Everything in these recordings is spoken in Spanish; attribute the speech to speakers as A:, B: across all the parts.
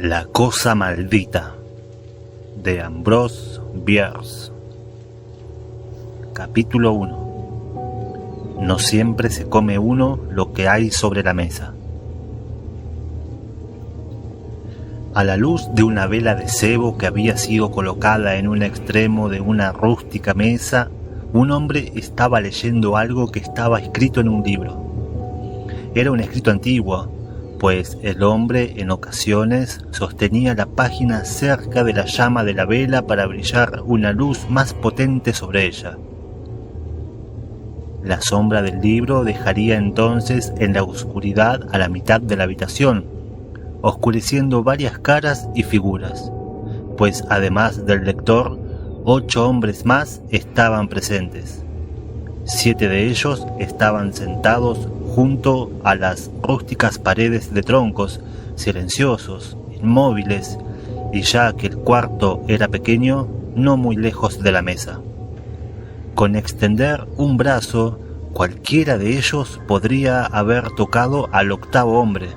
A: La cosa maldita de Ambrose Bierce. Capítulo 1. No siempre se come uno lo que hay sobre la mesa. A la luz de una vela de cebo que había sido colocada en un extremo de una rústica mesa, un hombre estaba leyendo algo que estaba escrito en un libro. Era un escrito antiguo, pues el hombre en ocasiones sostenía la página cerca de la llama de la vela para brillar una luz más potente sobre ella. La sombra del libro dejaría entonces en la oscuridad a la mitad de la habitación, oscureciendo varias caras y figuras, pues además del lector, 8 hombres más estaban presentes. 7 de ellos estaban sentados junto a las rústicas paredes de troncos, silenciosos, inmóviles, y ya que el cuarto era pequeño, no muy lejos de la mesa. Con extender un brazo, cualquiera de ellos podría haber tocado al 8º hombre,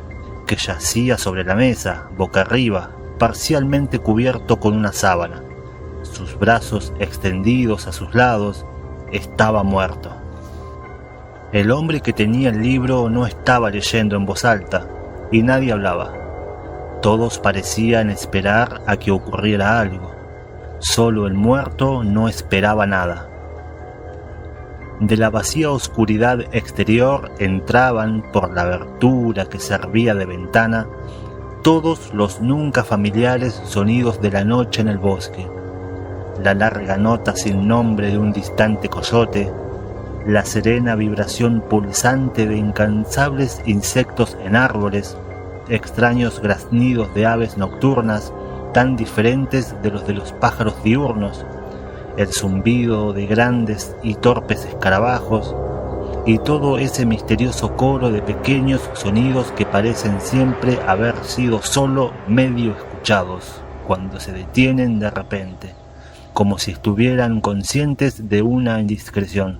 A: que yacía sobre la mesa, boca arriba, parcialmente cubierto con una sábana. Sus brazos extendidos a sus lados, estaba muerto. El hombre que tenía el libro no estaba leyendo en voz alta, y nadie hablaba. Todos parecían esperar a que ocurriera algo. Solo el muerto no esperaba nada. De la vacía oscuridad exterior entraban, por la abertura que servía de ventana, todos los nunca familiares sonidos de la noche en el bosque. La larga nota sin nombre de un distante coyote, la serena vibración pulsante de incansables insectos en árboles, extraños graznidos de aves nocturnas tan diferentes de los pájaros diurnos, el zumbido de grandes y torpes escarabajos, y todo ese misterioso coro de pequeños sonidos que parecen siempre haber sido solo medio escuchados, cuando se detienen de repente, como si estuvieran conscientes de una indiscreción.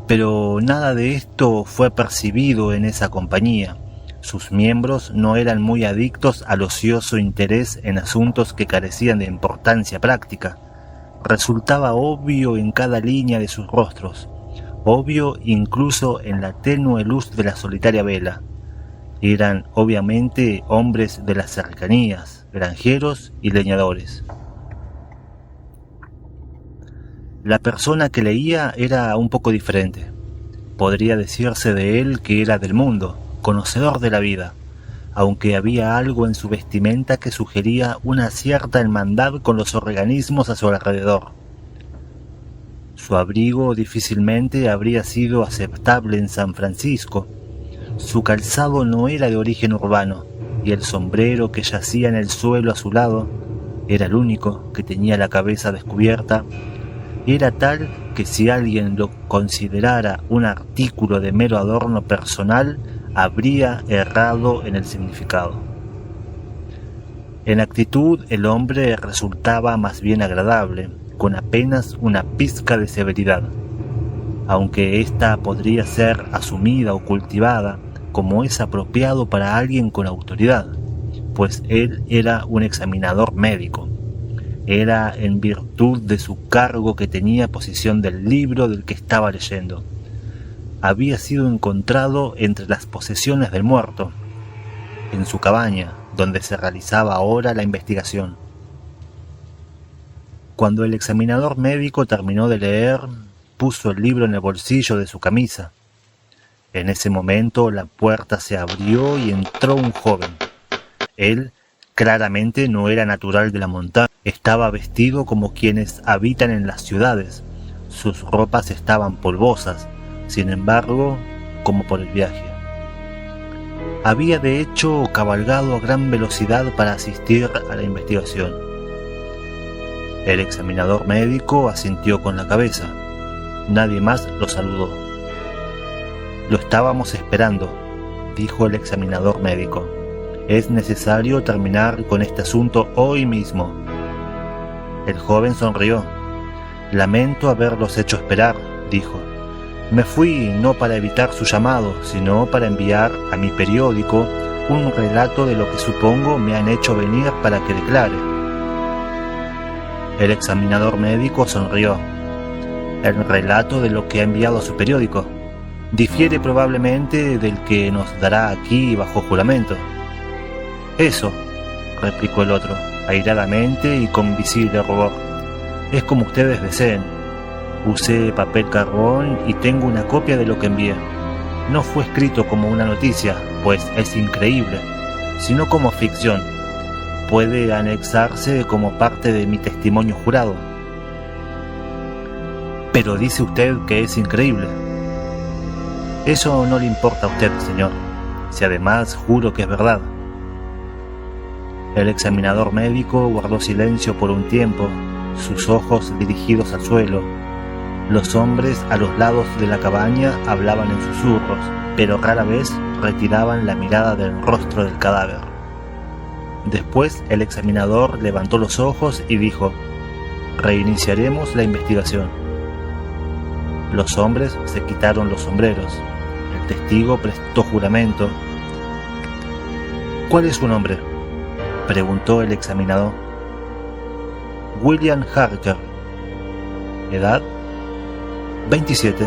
A: Pero nada de esto fue percibido en esa compañía. Sus miembros no eran muy adictos al ocioso interés en asuntos que carecían de importancia práctica. Resultaba obvio en cada línea de sus rostros, obvio incluso en la tenue luz de la solitaria vela. Eran obviamente hombres de las cercanías, granjeros y leñadores. La persona que leía era un poco diferente. Podría decirse de él que era del mundo, conocedor de la vida, aunque había algo en su vestimenta que sugería una cierta hermandad con los organismos a su alrededor. Su abrigo difícilmente habría sido aceptable en San Francisco. Su calzado no era de origen urbano, y el sombrero que yacía en el suelo a su lado, era el único que tenía la cabeza descubierta. Era tal que si alguien lo considerara un artículo de mero adorno personal, habría errado en el significado. En actitud el hombre resultaba más bien agradable, con apenas una pizca de severidad, aunque ésta podría ser asumida o cultivada como es apropiado para alguien con autoridad, pues él era un examinador médico. Era en virtud de su cargo que tenía posesión del libro del que estaba leyendo. Había sido encontrado entre las posesiones del muerto, en su cabaña, donde se realizaba ahora la investigación. Cuando el examinador médico terminó de leer, puso el libro en el bolsillo de su camisa. En ese momento la puerta se abrió y entró un joven. Él claramente no era natural de la montaña. Estaba vestido como quienes habitan en las ciudades. Sus ropas estaban polvosas, sin embargo, como por el viaje. Había de hecho cabalgado a gran velocidad para asistir a la investigación. El examinador médico asintió con la cabeza. Nadie más lo saludó. «Lo estábamos esperando», dijo el examinador médico. «Es necesario terminar con este asunto hoy mismo». El joven sonrió. «Lamento haberlos hecho esperar», dijo. «Me fui no para evitar su llamado, sino para enviar a mi periódico un relato de lo que supongo me han hecho venir para que declare. El examinador médico sonrió. El relato de lo que ha enviado a su periódico difiere probablemente del que nos dará aquí bajo juramento. Eso, replicó el otro, airadamente y con visible rubor. Es como ustedes deseen. Usé papel carbón y tengo una copia de lo que envié. No fue escrito como una noticia, pues es increíble, sino como ficción. Puede anexarse como parte de mi testimonio jurado. Pero dice usted que es increíble. Eso no le importa a usted, señor, si además juro que es verdad. El examinador médico guardó silencio por un tiempo, sus ojos dirigidos al suelo. Los hombres a los lados de la cabaña hablaban en susurros, pero rara vez retiraban la mirada del rostro del cadáver. Después el examinador levantó los ojos y dijo: «Reiniciaremos la investigación». Los hombres se quitaron los sombreros. El testigo prestó juramento. «¿Cuál es su nombre?», preguntó el examinador. «William Harker». «¿Edad?». «27».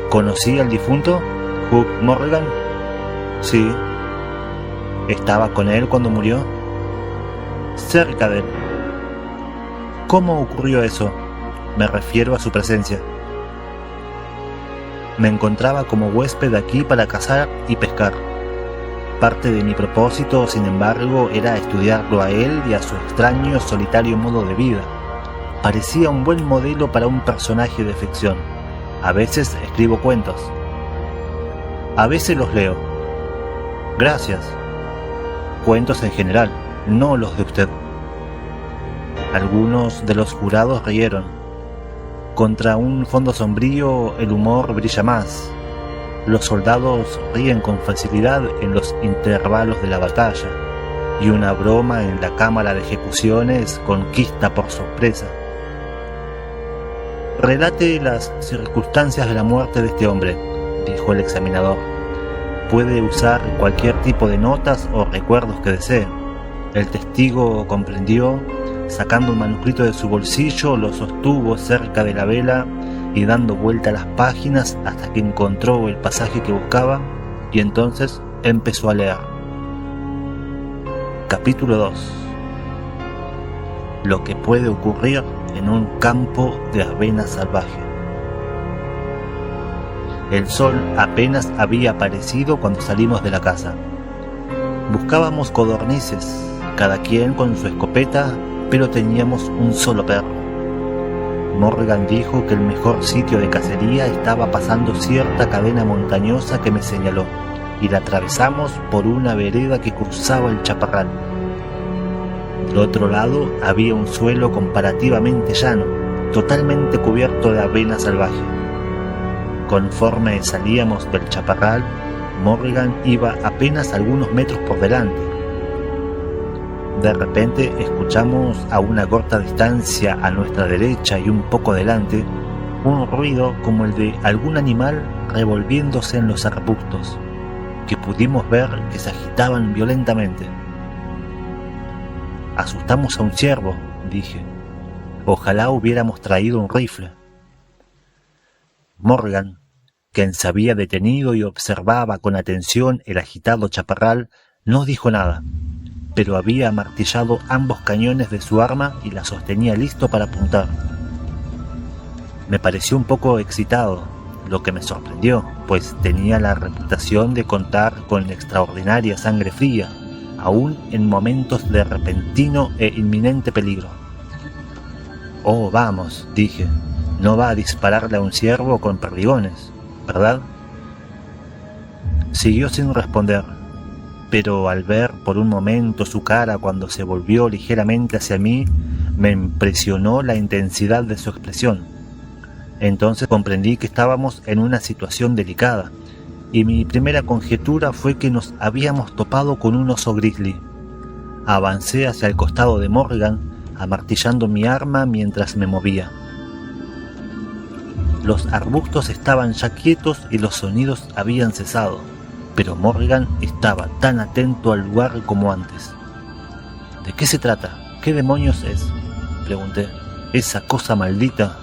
A: «¿Conocí al difunto, Hugh Morgan?». «Sí». «¿Estaba con él cuando murió?». «Cerca de él». «¿Cómo ocurrió eso? Me refiero a su presencia». «Me encontraba como huésped aquí para cazar y pescar. Parte de mi propósito, sin embargo, era estudiarlo a él y a su extraño, solitario modo de vida. Parecía un buen modelo para un personaje de ficción. A veces escribo cuentos. A veces los leo». «Gracias». «Cuentos en general, no los de usted». Algunos de los jurados rieron. Contra un fondo sombrío el humor brilla más. Los soldados ríen con facilidad en los intervalos de la batalla, y una broma en la cámara de ejecuciones conquista por sorpresa. «Relate las circunstancias de la muerte de este hombre», dijo el examinador. «Puede usar cualquier tipo de notas o recuerdos que desee». El testigo comprendió. Sacando un manuscrito de su bolsillo, lo sostuvo cerca de la vela y dando vuelta a las páginas hasta que encontró el pasaje que buscaba, y entonces empezó a leer. Capítulo 2. Lo que puede ocurrir en un campo de avena salvaje. El sol apenas había aparecido cuando salimos de la casa. Buscábamos codornices, cada quien con su escopeta, pero teníamos un solo perro. Morgan dijo que el mejor sitio de cacería estaba pasando cierta cadena montañosa que me señaló, y la atravesamos por una vereda que cruzaba el chaparral. Del otro lado había un suelo comparativamente llano, totalmente cubierto de avena salvaje. Conforme salíamos del chaparral, Morgan iba apenas algunos metros por delante. De repente escuchamos a una corta distancia a nuestra derecha y un poco delante un ruido como el de algún animal revolviéndose en los arbustos, que pudimos ver que se agitaban violentamente. «Asustamos a un ciervo», dije. «Ojalá hubiéramos traído un rifle». Morgan, quien se había detenido y observaba con atención el agitado chaparral, no dijo nada, pero había amartillado ambos cañones de su arma y la sostenía listo para apuntar. Me pareció un poco excitado, lo que me sorprendió, pues tenía la reputación de contar con extraordinaria sangre fría, aún en momentos de repentino e inminente peligro. «Oh, vamos», dije, «no va a dispararle a un ciervo con perdigones, ¿verdad?». Siguió sin responder, pero al ver por un momento su cara cuando se volvió ligeramente hacia mí, me impresionó la intensidad de su expresión. Entonces comprendí que estábamos en una situación delicada, y mi primera conjetura fue que nos habíamos topado con un oso grizzly. Avancé hacia el costado de Morgan, amartillando mi arma mientras me movía. Los arbustos estaban ya quietos y los sonidos habían cesado, pero Morgan estaba tan atento al lugar como antes. ¿De qué se trata? ¿Qué demonios es?, pregunté. «Esa cosa maldita»,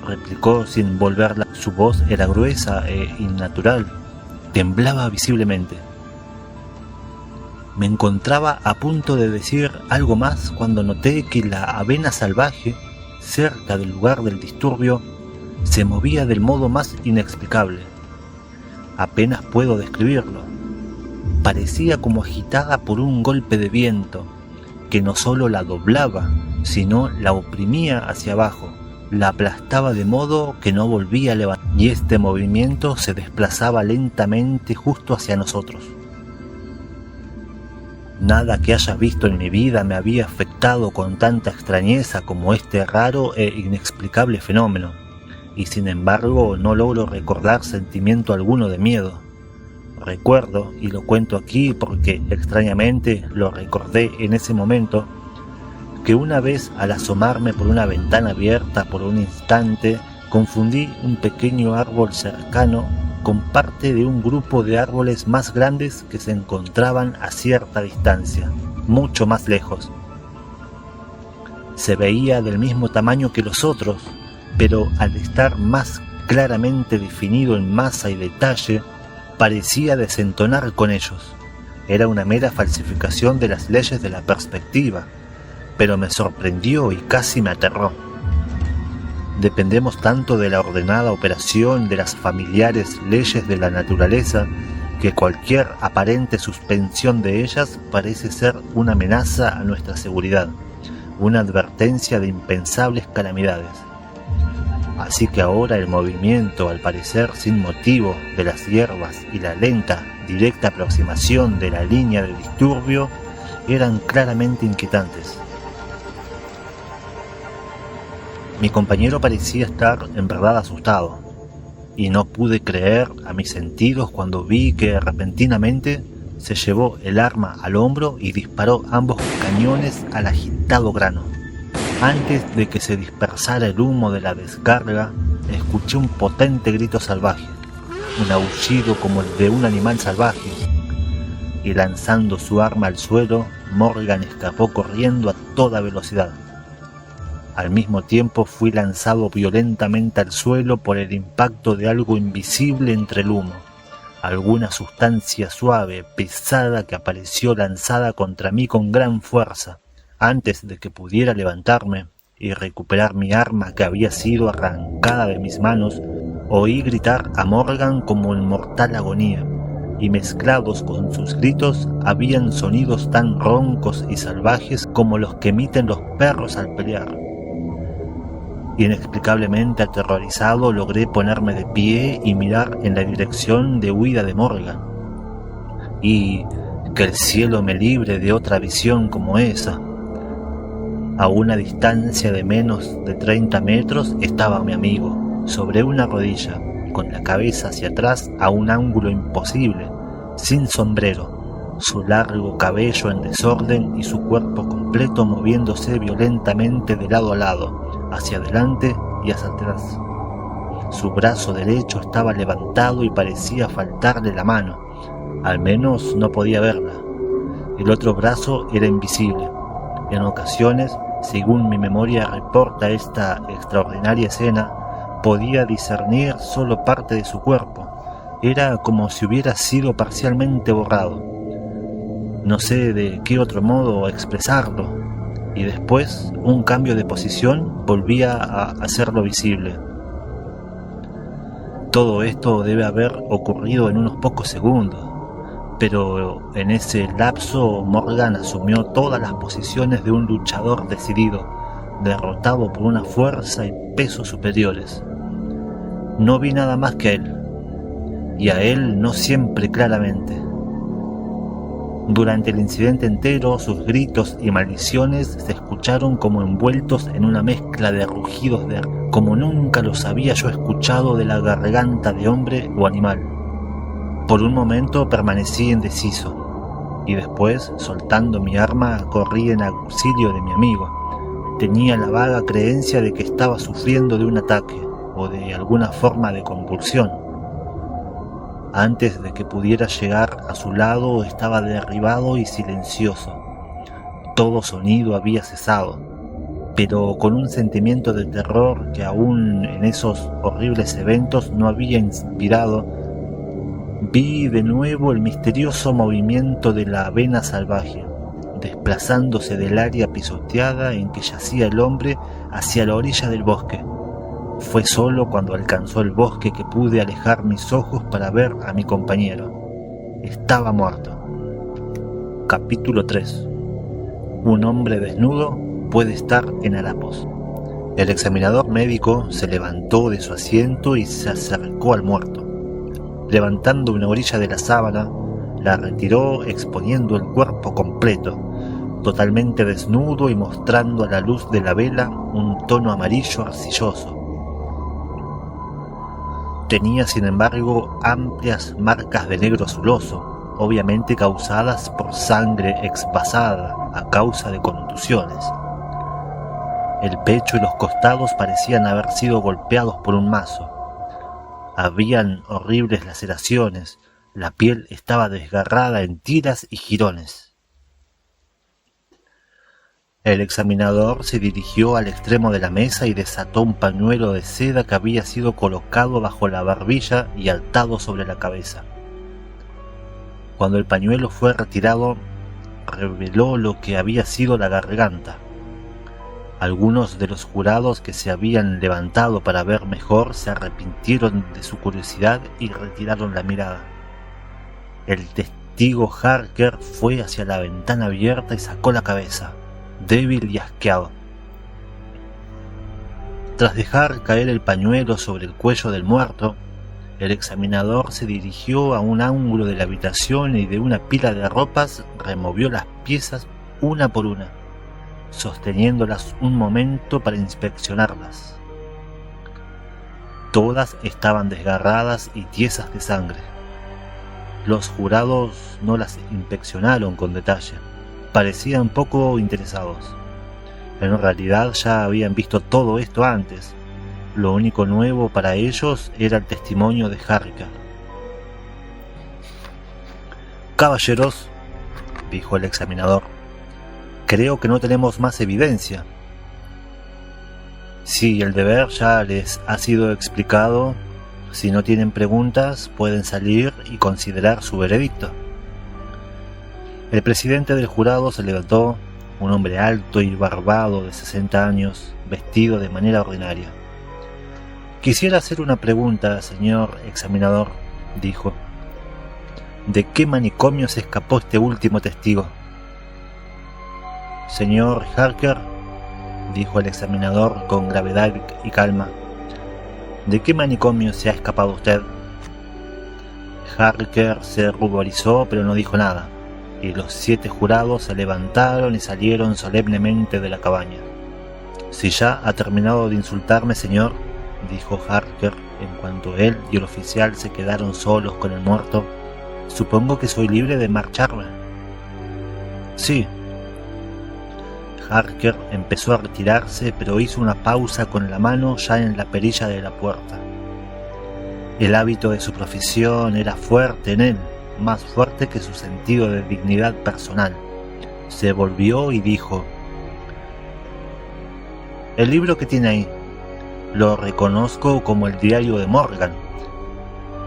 A: replicó sin volverla. Su voz era gruesa e innatural. Temblaba visiblemente. Me encontraba a punto de decir algo más cuando noté que la avena salvaje, cerca del lugar del disturbio, se movía del modo más inexplicable. Apenas puedo describirlo. Parecía como agitada por un golpe de viento, que no solo la doblaba, sino la oprimía hacia abajo, la aplastaba de modo que no volvía a levantar, y este movimiento se desplazaba lentamente justo hacia nosotros. Nada que haya visto en mi vida me había afectado con tanta extrañeza como este raro e inexplicable fenómeno, y sin embargo no logro recordar sentimiento alguno de miedo. Recuerdo, y lo cuento aquí porque extrañamente lo recordé en ese momento, que una vez al asomarme por una ventana abierta por un instante, confundí un pequeño árbol cercano con parte de un grupo de árboles más grandes que se encontraban a cierta distancia, mucho más lejos. Se veía del mismo tamaño que los otros, pero al estar más claramente definido en masa y detalle, parecía desentonar con ellos. Era una mera falsificación de las leyes de la perspectiva, pero me sorprendió y casi me aterró. Dependemos tanto de la ordenada operación de las familiares leyes de la naturaleza que cualquier aparente suspensión de ellas parece ser una amenaza a nuestra seguridad, una advertencia de impensables calamidades. Así que ahora el movimiento, al parecer sin motivo, de las hierbas y la lenta, directa aproximación de la línea de disturbio eran claramente inquietantes. Mi compañero parecía estar en verdad asustado, y no pude creer a mis sentidos cuando vi que repentinamente se llevó el arma al hombro y disparó ambos cañones al agitado grano. Antes de que se dispersara el humo de la descarga, escuché un potente grito salvaje, un aullido como el de un animal salvaje, y lanzando su arma al suelo, Morgan escapó corriendo a toda velocidad. Al mismo tiempo fui lanzado violentamente al suelo por el impacto de algo invisible entre el humo, alguna sustancia suave, pesada que apareció lanzada contra mí con gran fuerza. Antes de que pudiera levantarme y recuperar mi arma que había sido arrancada de mis manos, oí gritar a Morgan como en mortal agonía, y mezclados con sus gritos habían sonidos tan roncos y salvajes como los que emiten los perros al pelear. Inexplicablemente aterrorizado logré ponerme de pie y mirar en la dirección de huida de Morgan. Y que el cielo me libre de otra visión como esa. A una distancia de menos de 30 metros estaba mi amigo, sobre una rodilla, con la cabeza hacia atrás a un ángulo imposible, sin sombrero, su largo cabello en desorden y su cuerpo completo moviéndose violentamente de lado a lado, hacia adelante y hacia atrás. Su brazo derecho estaba levantado y parecía faltarle la mano, al menos no podía verla. El otro brazo era invisible. En ocasiones, según mi memoria reporta esta extraordinaria escena, podía discernir solo parte de su cuerpo. Era como si hubiera sido parcialmente borrado. No sé de qué otro modo expresarlo. Y después, un cambio de posición volvía a hacerlo visible. Todo esto debe haber ocurrido en unos pocos segundos, pero en ese lapso Morgan asumió todas las posiciones de un luchador decidido, derrotado por una fuerza y peso superiores. No vi nada más que a él, y a él no siempre claramente. Durante el incidente entero, sus gritos y maldiciones se escucharon como envueltos en una mezcla de rugidos como nunca los había yo escuchado de la garganta de hombre o animal. Por un momento permanecí indeciso, y después, soltando mi arma, corrí en auxilio de mi amigo. Tenía la vaga creencia de que estaba sufriendo de un ataque, o de alguna forma de convulsión. Antes de que pudiera llegar a su lado estaba derribado y silencioso. Todo sonido había cesado, pero con un sentimiento de terror que aún en esos horribles eventos no había inspirado, vi de nuevo el misterioso movimiento de la avena salvaje, desplazándose del área pisoteada en que yacía el hombre hacia la orilla del bosque. Fue solo cuando alcanzó el bosque que pude alejar mis ojos para ver a mi compañero. Estaba muerto. Capítulo 3. Un hombre desnudo puede estar en harapos. El examinador médico se levantó de su asiento y se acercó al muerto. Levantando una orilla de la sábana, la retiró exponiendo el cuerpo completo, totalmente desnudo y mostrando a la luz de la vela un tono amarillo arcilloso. Tenía sin embargo amplias marcas de negro azuloso, obviamente causadas por sangre exvasada a causa de contusiones. El pecho y los costados parecían haber sido golpeados por un mazo. Habían horribles laceraciones, la piel estaba desgarrada en tiras y jirones. El examinador se dirigió al extremo de la mesa y desató un pañuelo de seda que había sido colocado bajo la barbilla y atado sobre la cabeza. Cuando el pañuelo fue retirado, reveló lo que había sido la garganta. Algunos de los jurados que se habían levantado para ver mejor se arrepintieron de su curiosidad y retiraron la mirada. El testigo Harker fue hacia la ventana abierta y sacó la cabeza, débil y asqueado. Tras dejar caer el pañuelo sobre el cuello del muerto, el examinador se dirigió a un ángulo de la habitación y de una pila de ropas removió las piezas una por una, sosteniéndolas un momento para inspeccionarlas. Todas estaban desgarradas y tiesas de sangre. Los jurados no las inspeccionaron con detalle. Parecían poco interesados. En realidad ya habían visto todo esto antes. Lo único nuevo para ellos era el testimonio de Harker. «Caballeros», dijo el examinador, «creo que no tenemos más evidencia». «Sí, el deber ya les ha sido explicado. Si no tienen preguntas, pueden salir y considerar su veredicto». El presidente del jurado se levantó, un hombre alto y barbado de 60 años, vestido de manera ordinaria. «Quisiera hacer una pregunta, señor examinador», dijo. «¿De qué manicomio se escapó este último testigo?» «Señor Harker», dijo el examinador con gravedad y calma, «¿de qué manicomio se ha escapado usted?» Harker se ruborizó pero no dijo nada, y los 7 jurados se levantaron y salieron solemnemente de la cabaña. «Si ya ha terminado de insultarme, señor», dijo Harker en cuanto él y el oficial se quedaron solos con el muerto, «supongo que soy libre de marcharme». «Sí». Harker empezó a retirarse, pero hizo una pausa con la mano ya en la perilla de la puerta. El hábito de su profesión era fuerte en él, más fuerte que su sentido de dignidad personal. Se volvió y dijo: «El libro que tiene ahí, lo reconozco como el diario de Morgan.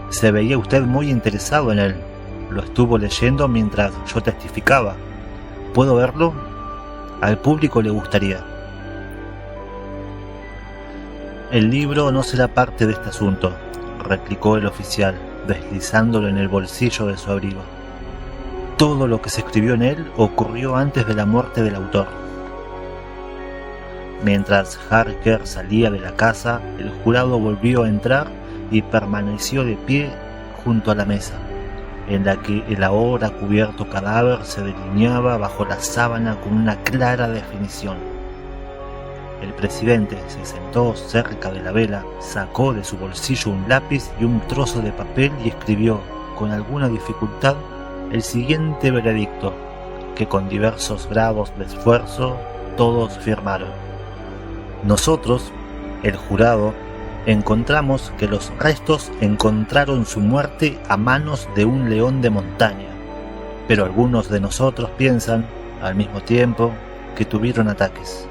A: Se veía usted muy interesado en él. Lo estuvo leyendo mientras yo testificaba. ¿Puedo verlo? Al público le gustaría». «El libro no será parte de este asunto», replicó el oficial, deslizándolo en el bolsillo de su abrigo. «Todo lo que se escribió en él ocurrió antes de la muerte del autor». Mientras Harker salía de la casa, el jurado volvió a entrar y permaneció de pie junto a la mesa, en la que el ahora cubierto cadáver se delineaba bajo la sábana con una clara definición. El presidente se sentó cerca de la vela, sacó de su bolsillo un lápiz y un trozo de papel y escribió, con alguna dificultad, el siguiente veredicto, que con diversos grados de esfuerzo todos firmaron. «Nosotros, el jurado, encontramos que los restos encontraron su muerte a manos de un león de montaña, pero algunos de nosotros piensan, al mismo tiempo, que tuvieron ataques.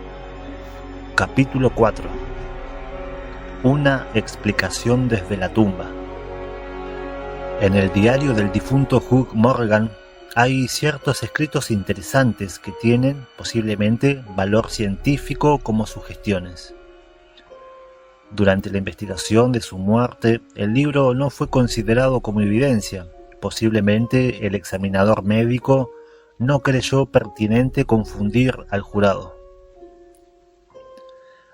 A: Capítulo 4. Una explicación desde la tumba. En el diario del difunto Hugh Morgan hay ciertos escritos interesantes que tienen, posiblemente, valor científico como sugestiones. Durante la investigación de su muerte, el libro no fue considerado como evidencia. Posiblemente el examinador médico no creyó pertinente confundir al jurado.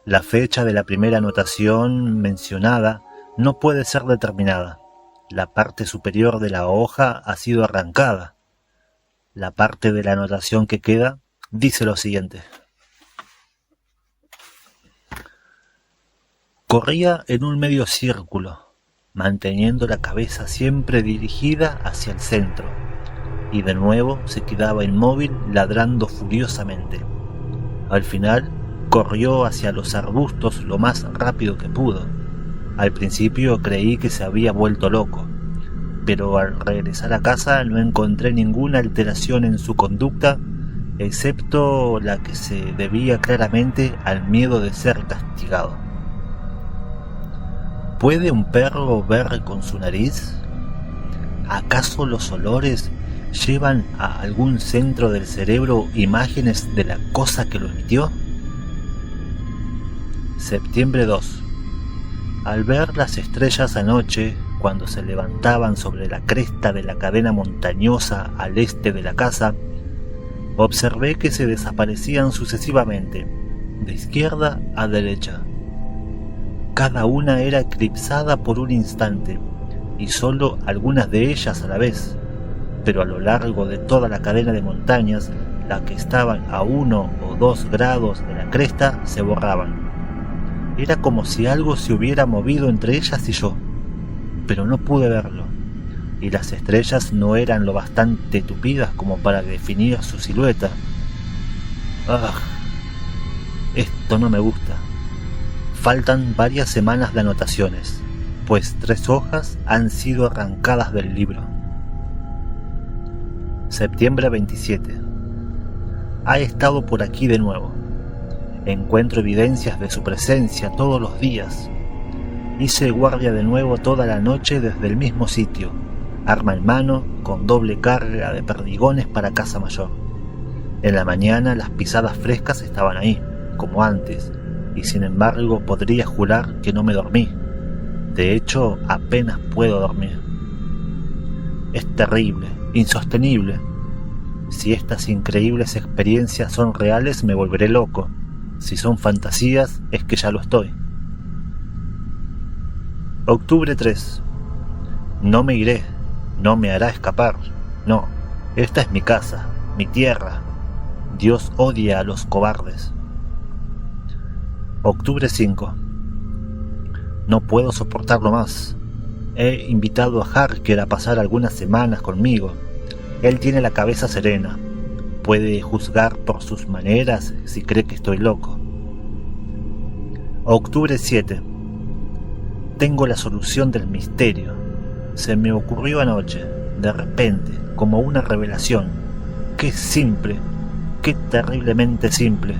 A: La fecha de la primera anotación mencionada no puede ser determinada. La parte superior de la hoja ha sido arrancada. La parte de la anotación que queda dice lo siguiente. Corría en un medio círculo, manteniendo la cabeza siempre dirigida hacia el centro, y de nuevo se quedaba inmóvil ladrando furiosamente. Al final corrió hacia los arbustos lo más rápido que pudo. Al principio creí que se había vuelto loco, pero al regresar a casa no encontré ninguna alteración en su conducta, excepto la que se debía claramente al miedo de ser castigado. ¿Puede un perro ver con su nariz? ¿Acaso los olores llevan a algún centro del cerebro imágenes de la cosa que lo emitió? Septiembre 2. Al ver las estrellas anoche, cuando se levantaban sobre la cresta de la cadena montañosa al este de la casa, observé que se desaparecían sucesivamente, de izquierda a derecha. Cada una era eclipsada por un instante, y solo algunas de ellas a la vez, pero a lo largo de toda la cadena de montañas, las que estaban a 1 o 2 grados de la cresta se borraban. Era como si algo se hubiera movido entre ellas y yo, pero no pude verlo, y las estrellas no eran lo bastante tupidas como para definir su silueta. ¡Ah! Esto no me gusta. Faltan varias semanas de anotaciones, pues 3 hojas han sido arrancadas del libro. Septiembre 27. Ha estado por aquí de nuevo. Encuentro evidencias de su presencia todos los días. Hice guardia de nuevo toda la noche desde el mismo sitio, arma en mano, con doble carga de perdigones para Casa Mayor. En la mañana las pisadas frescas estaban ahí, como antes, y sin embargo podría jurar que no me dormí. De hecho, apenas puedo dormir. Es terrible, insostenible. Si estas increíbles experiencias son reales, me volveré loco. Si son fantasías, es que ya lo estoy. Octubre 3. No me iré, no me hará escapar. No, esta es mi casa, mi tierra. Dios odia a los cobardes. Octubre 5. No puedo soportarlo más. He invitado a Harker a pasar algunas semanas conmigo. Él tiene la cabeza serena. Puede juzgar por sus maneras si cree que estoy loco. Octubre 7. Tengo la solución del misterio. Se me ocurrió anoche, de repente, como una revelación. ¡Qué simple! ¡Qué terriblemente simple!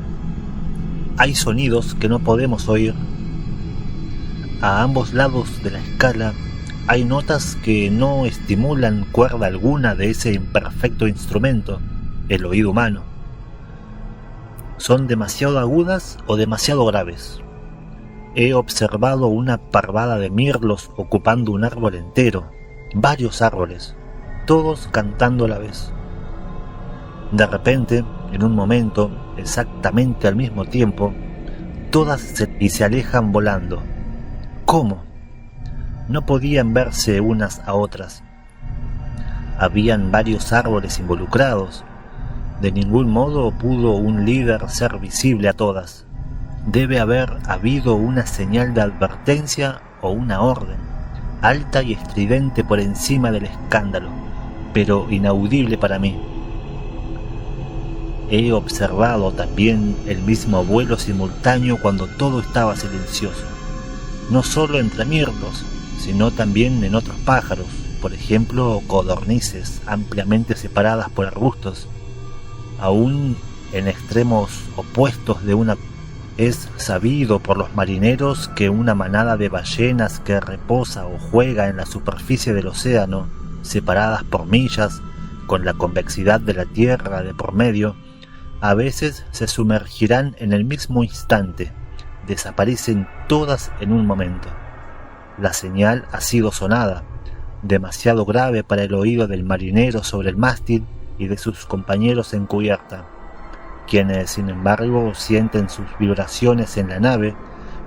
A: Hay sonidos que no podemos oír. A ambos lados de la escala hay notas que no estimulan cuerda alguna de ese imperfecto instrumento, el oído humano. Son demasiado agudas o demasiado graves. He observado una parvada de mirlos ocupando un árbol entero, varios árboles, todos cantando a la vez. De repente, en un momento, exactamente al mismo tiempo, todas se alejan volando. ¿Cómo? No podían verse unas a otras. Habían varios árboles involucrados. De ningún modo pudo un líder ser visible a todas. Debe haber habido una señal de advertencia o una orden, alta y estridente por encima del escándalo, pero inaudible para mí. He observado también el mismo vuelo simultáneo cuando todo estaba silencioso. no solo entre mirlos, sino también en otros pájaros, por ejemplo codornices ampliamente separadas por arbustos. Aún en extremos opuestos de una. Es sabido por los marineros que una manada de ballenas que reposa o juega en la superficie del océano, separadas por millas, con la convexidad de la tierra de por medio, a veces se sumergirán en el mismo instante, desaparecen todas en un momento. La señal ha sido sonada, demasiado grave para el oído del marinero sobre el mástil y de sus compañeros en cubierta, quienes sin embargo sienten sus vibraciones en la nave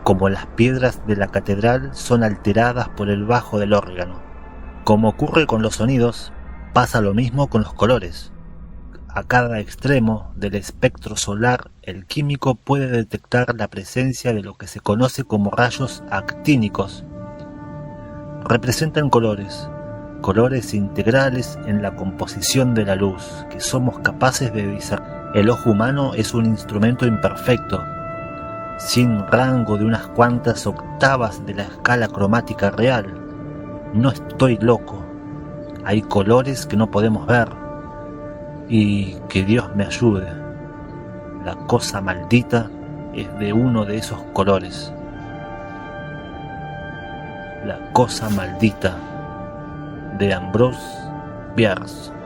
A: como las piedras de la catedral son alteradas por el bajo del órgano. Como ocurre con los sonidos, pasa lo mismo con los colores. A cada extremo del espectro solar el químico puede detectar la presencia de lo que se conoce como rayos actínicos. Representan colores integrales en la composición de la luz que somos capaces de discernir. El ojo humano es un instrumento imperfecto, sin rango de unas cuantas octavas de la escala cromática real. No estoy loco, hay colores que no podemos ver, y que Dios me ayude. La cosa maldita es de uno de esos colores. La cosa maldita de Ambrose Bierce.